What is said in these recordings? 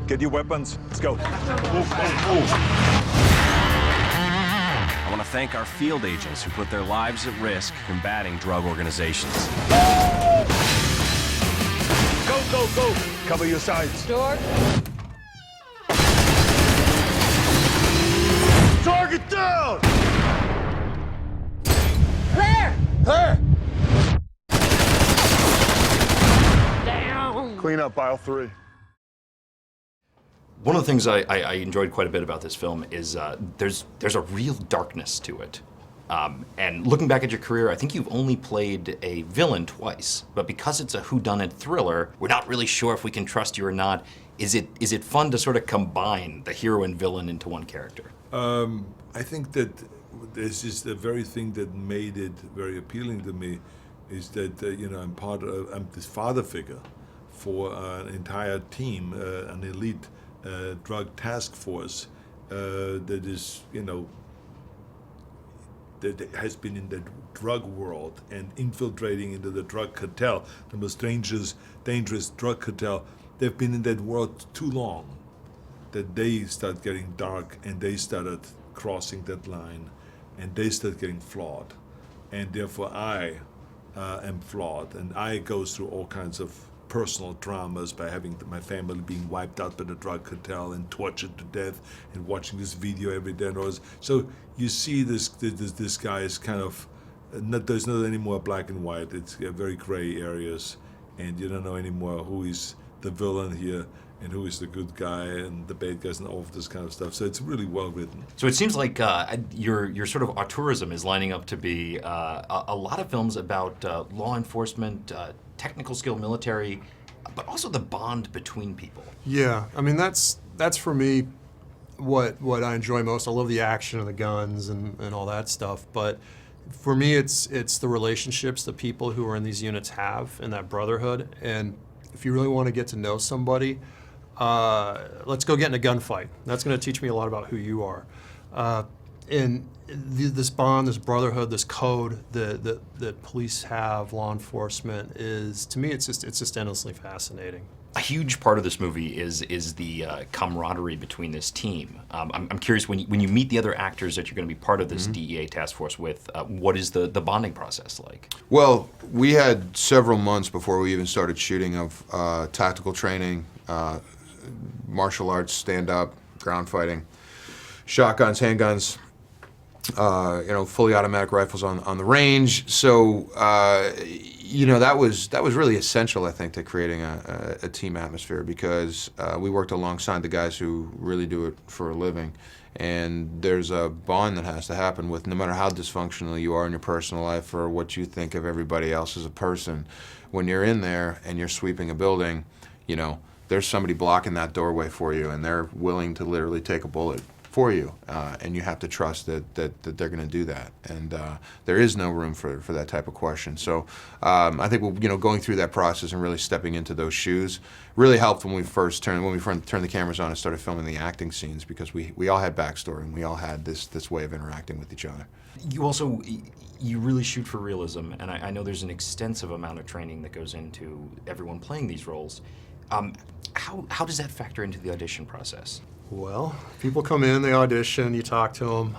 Get your weapons. Let's go. Move. I want to thank our field agents who put their lives at risk combating drug organizations. Go, go, go. Cover your sides. Door. Target down! Clear! Hey! Down! Clean up aisle 3. One of the things I enjoyed quite a bit about this film is there's a real darkness to it. And looking back at your career, I think you've only played a villain twice. But because it's a whodunit thriller, we're not really sure if we can trust you or not. Is it fun to sort of combine the hero and villain into one character? I think that this is the very thing that made it very appealing to me, is that I'm this father figure for an entire team, an elite drug task force that is, that has been in the drug world and infiltrating into the drug cartel, the most dangerous drug cartel. They've been in that world too long that they start getting dark and they started crossing that line and they start getting flawed. And therefore I am flawed, and I go through all kinds of personal dramas by having my family being wiped out by the drug cartel and tortured to death and watching this video every day and all this. So you see this guy is kind of, there's not any more black and white, it's very gray areas, and you don't know anymore who is the villain here and who is the good guy and the bad guys and all of this kind of stuff. So it's really well written. So it seems like your sort of auteurism is lining up to be a lot of films about law enforcement, technical skill, military, but also the bond between people. Yeah, I mean that's for me what I enjoy most. I love the action and the guns and all that stuff, but for me it's the relationships the people who are in these units have and that brotherhood. And if you really want to get to know somebody, let's go get in a gunfight. That's going to teach me a lot about who you are. And this bond, this brotherhood, this code that police have, law enforcement, is, to me, it's just endlessly fascinating. A huge part of this movie is the camaraderie between this team. I'm curious, when you meet the other actors that you're going to be part of this DEA task force with, what is the bonding process like? Well, we had several months before we even started shooting of tactical training, martial arts, stand-up, ground fighting, shotguns, handguns, fully automatic rifles on the range. So, that was really essential, I think, to creating a team atmosphere, because we worked alongside the guys who really do it for a living. And there's a bond that has to happen with, no matter how dysfunctional you are in your personal life or what you think of everybody else as a person, when you're in there and you're sweeping a building, there's somebody blocking that doorway for you, and they're willing to literally take a bullet for you, and you have to trust that they're going to do that, and there is no room for that type of question. So I think going through that process and really stepping into those shoes really helped when we turned the cameras on and started filming the acting scenes, because we all had backstory and we all had this way of interacting with each other. You really shoot for realism, and I know there's an extensive amount of training that goes into everyone playing these roles. How does that factor into the audition process? Well, people come in, they audition, you talk to them.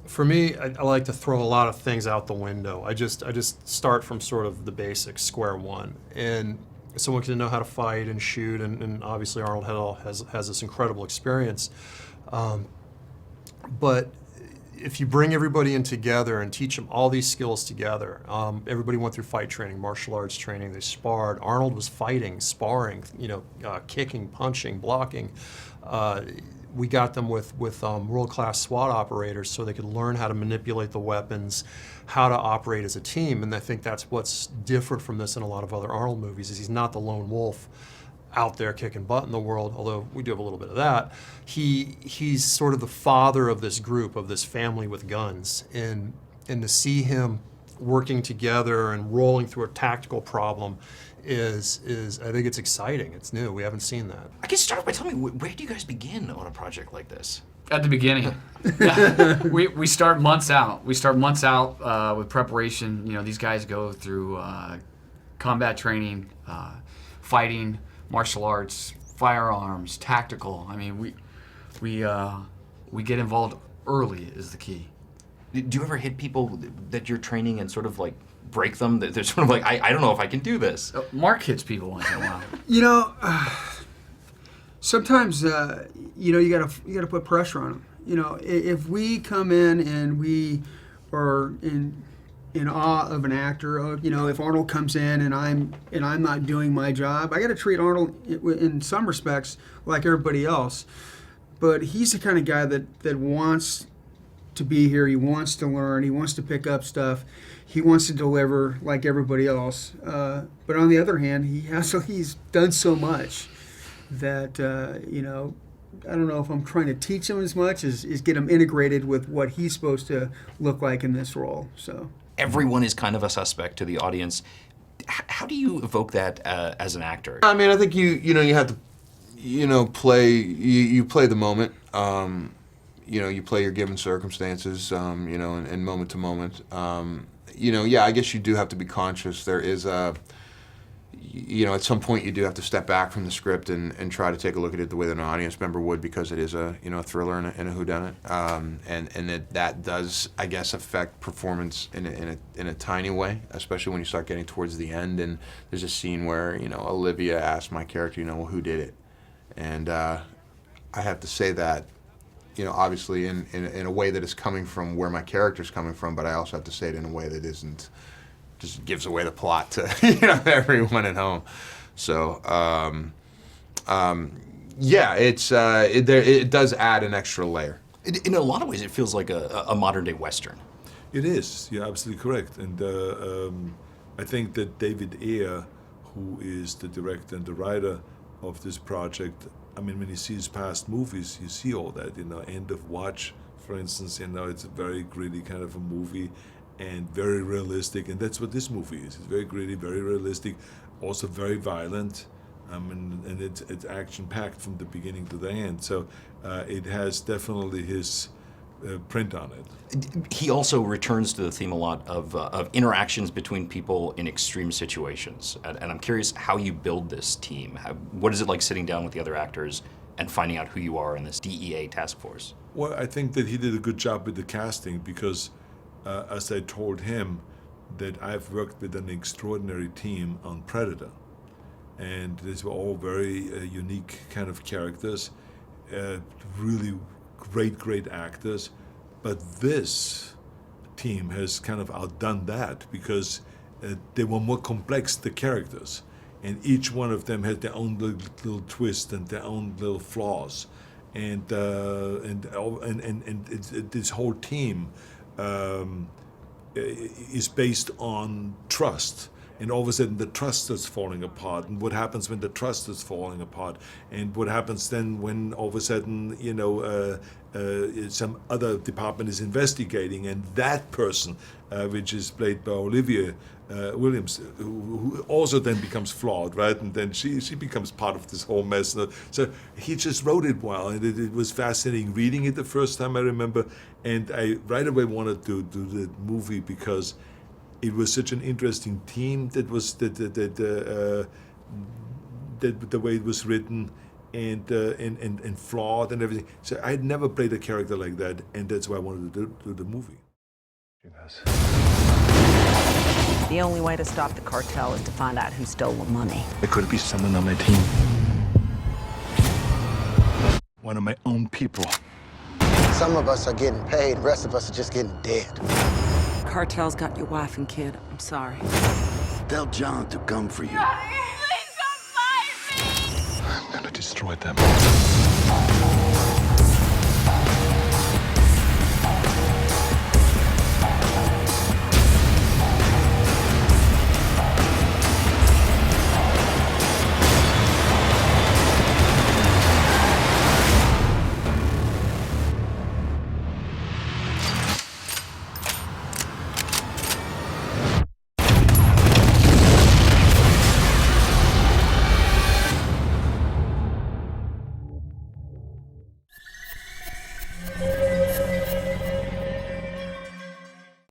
For me, I like to throw a lot of things out the window. I just start from sort of the basics, square one. And someone can know how to fight and shoot, and obviously Arnold has this incredible experience. But if you bring everybody in together and teach them all these skills together, everybody went through fight training, martial arts training, they sparred. Arnold was fighting, sparring, kicking, punching, blocking. We got them with world-class SWAT operators so they could learn how to manipulate the weapons, how to operate as a team. And I think that's what's different from this in a lot of other Arnold movies, is he's not the lone wolf out there kicking butt in the world, although we do have a little bit of that. He's sort of the father of this group, of this family with guns, and to see him working together and rolling through a tactical problem is I think it's exciting. It's new. We haven't seen that. I guess start by telling me, where do you guys begin on a project like this? At the beginning. we start months out. We start months out with preparation. These guys go through combat training, fighting, martial arts, firearms, tactical. I mean, we get involved early is the key. Do you ever hit people that you're training and sort of like break them? They're sort of like, I don't know if I can do this. Mark hits people once in a while. You know, sometimes you know, you gotta put pressure on them. You know, if we come in and we are in awe of an actor, you know, if Arnold comes in and I'm not doing my job, I got to treat Arnold in some respects like everybody else. But he's the kind of guy that wants to be here. He wants to learn. He wants to pick up stuff. He wants to deliver like everybody else. But on the other hand, he's done so much that you know, I don't know if I'm trying to teach him as much as get him integrated with what he's supposed to look like in this role. So Everyone is kind of a suspect to the audience. How do you evoke that as an actor? I mean, I think you have to play you play the moment. You play your given circumstances. And moment to moment. I guess you do have to be conscious. There is at some point you do have to step back from the script and try to take a look at it the way that an audience member would, because it is a thriller and a whodunit, and that does, I guess, affect performance in a tiny way, especially when you start getting towards the end. And there's a scene where Olivia asked my character, well, who did it? And I have to say that, obviously in a way that is coming from where my character's coming from, but I also have to say it in a way that isn't just gives away the plot to everyone at home. So it does add an extra layer. In a lot of ways, it feels like a modern day Western. It is. You're absolutely correct. And I think that David Ayer, who is the director and the writer of this project, I mean, when you see his past movies, you see all that. End of Watch, for instance. It's a very gritty kind of a movie, and very realistic, and that's what this movie is. It's very gritty, very realistic, also very violent, and it's action-packed from the beginning to the end. So it has definitely his print on it. He also returns to the theme a lot of interactions between people in extreme situations, and I'm curious how you build this team. What is it like sitting down with the other actors and finding out who you are in this DEA task force? Well, I think that he did a good job with the casting, because as I told him, that I've worked with an extraordinary team on Predator. And these were all very unique kind of characters, really great actors. But this team has kind of outdone that, because they were more complex, the characters. And each one of them had their own little twist and their own little flaws. And this whole team is based on trust, and all of a sudden the trust is falling apart, and what happens when the trust is falling apart, and what happens then when all of a sudden some other department is investigating, and that person, which is played by Olivia Williams, who also then becomes flawed, right? And then she becomes part of this whole mess. So he just wrote it well, and it was fascinating reading it the first time, I remember. And I right away wanted to do the movie, because it was such an interesting team. That was the way it was written, and flawed and everything. So I had never played a character like that, and that's why I wanted to do the movie. The only way to stop the cartel is to find out who stole the money. It could be someone on my team. One of my own people. Some of us are getting paid, the rest of us are just getting dead. Cartel's got your wife and kid. I'm sorry. Tell John to come for you. I'm gonna destroy them.